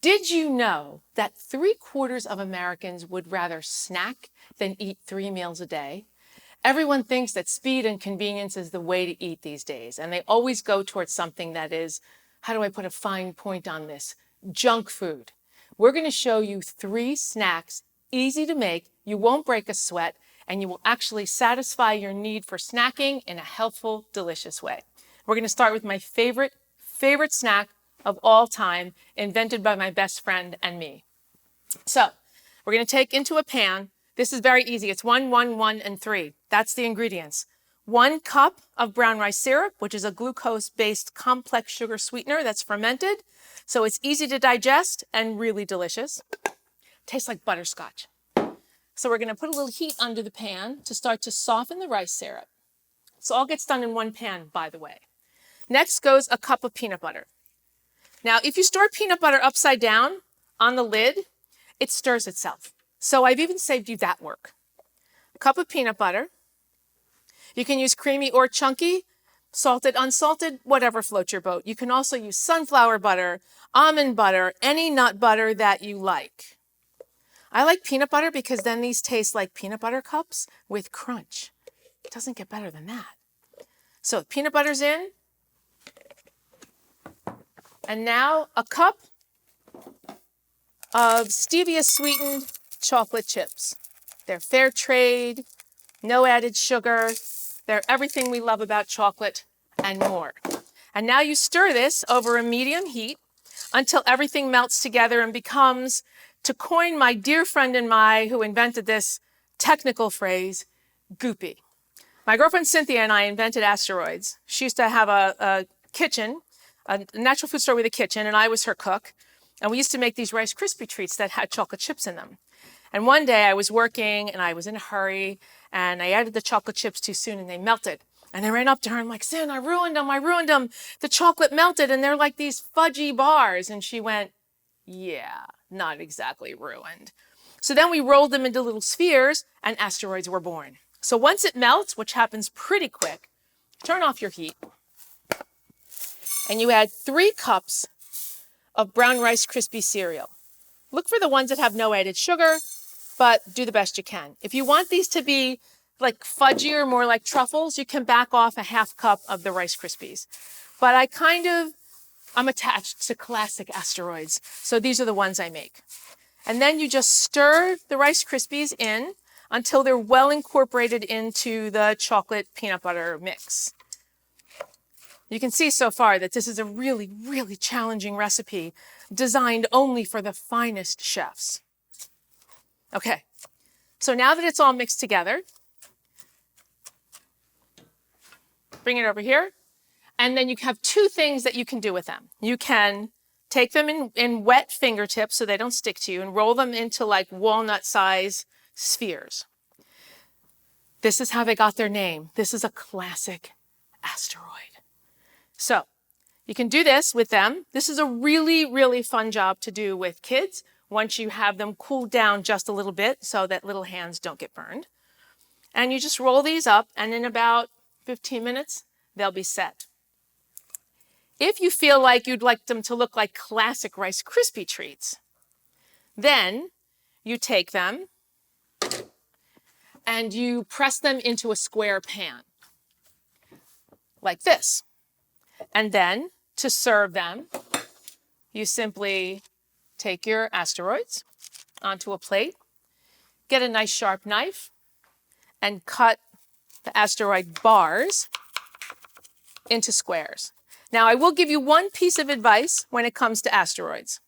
Did you know that 3/4 of Americans would rather snack than eat 3 meals a day? Everyone thinks that speed and convenience is the way to eat these days, and they always go towards something that is, how do I put a fine point on this? Junk food. We're going to show you 3 snacks, easy to make, you won't break a sweat, and you will actually satisfy your need for snacking in a healthful, delicious way. We're going to start with my favorite snack of all time, invented by my best friend and me. So we're going to take into a pan. This is very easy. It's 1, 1, 1, and 3. That's the ingredients. 1 cup of brown rice syrup, which is a glucose-based complex sugar sweetener that's fermented. So it's easy to digest and really delicious. Tastes like butterscotch. So we're going to put a little heat under the pan to start to soften the rice syrup. So all gets done in one pan, by the way. Next goes a cup of peanut butter. Now, if you store peanut butter upside down on the lid, it stirs itself. So I've even saved you that work. A cup of peanut butter. You can use creamy or chunky, salted, unsalted, whatever floats your boat. You can also use sunflower butter, almond butter, any nut butter that you like. I like peanut butter because then these taste like peanut butter cups with crunch. It doesn't get better than that. So peanut butter's in. And now a cup of stevia sweetened chocolate chips. They're fair trade, no added sugar. They're everything we love about chocolate and more. And now you stir this over a medium heat until everything melts together and becomes, to coin my dear friend and I who invented this technical phrase, goopy. My girlfriend Cynthia and I invented Asteroids. She used to have a kitchen, a natural food store with a kitchen, and I was her cook. And we used to make these Rice Krispie treats that had chocolate chips in them. And one day I was working and I was in a hurry and I added the chocolate chips too soon and they melted. And I ran up to her and I'm like, Sin, I ruined them. The chocolate melted and they're like these fudgy bars. And she went, yeah, not exactly ruined. So then we rolled them into little spheres and asteroids were born. So once it melts, which happens pretty quick, turn off your heat. And you add 3 cups of brown Rice Krispie cereal. Look for the ones that have no added sugar, but do the best you can. If you want these to be like fudgier, more like truffles, you can back off a 1/2 cup of the Rice Krispies. But I'm attached to classic Asteroids, so these are the ones I make. And then you just stir the Rice Krispies in until they're well incorporated into the chocolate peanut butter mix. You can see so far that this is a really, really challenging recipe designed only for the finest chefs. Okay, so now that it's all mixed together, bring it over here, and then you have 2 things that you can do with them. You can take them in wet fingertips so they don't stick to you and roll them into like walnut size spheres. This is how they got their name. This is a classic asteroid. So you can do this with them. This is a really, really fun job to do with kids once you have them cooled down just a little bit so that little hands don't get burned. And you just roll these up and in about 15 minutes, they'll be set. If you feel like you'd like them to look like classic Rice Krispie treats, then you take them and you press them into a square pan like this. And then to serve them, you simply take your asteroids onto a plate, get a nice sharp knife, and cut the asteroid bars into squares. Now, I will give you one piece of advice when it comes to asteroids.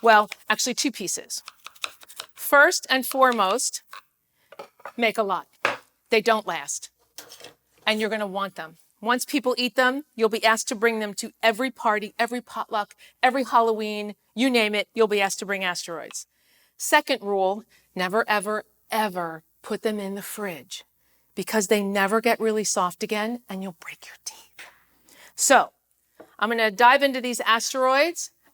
Well, actually 2 pieces. First and foremost, make a lot. They don't last, and you're going to want them. Once people eat them, you'll be asked to bring them to every party, every potluck, every Halloween, you name it, you'll be asked to bring asteroids. Second rule, never, ever, ever put them in the fridge because they never get really soft again and you'll break your teeth. So I'm going to dive into these asteroids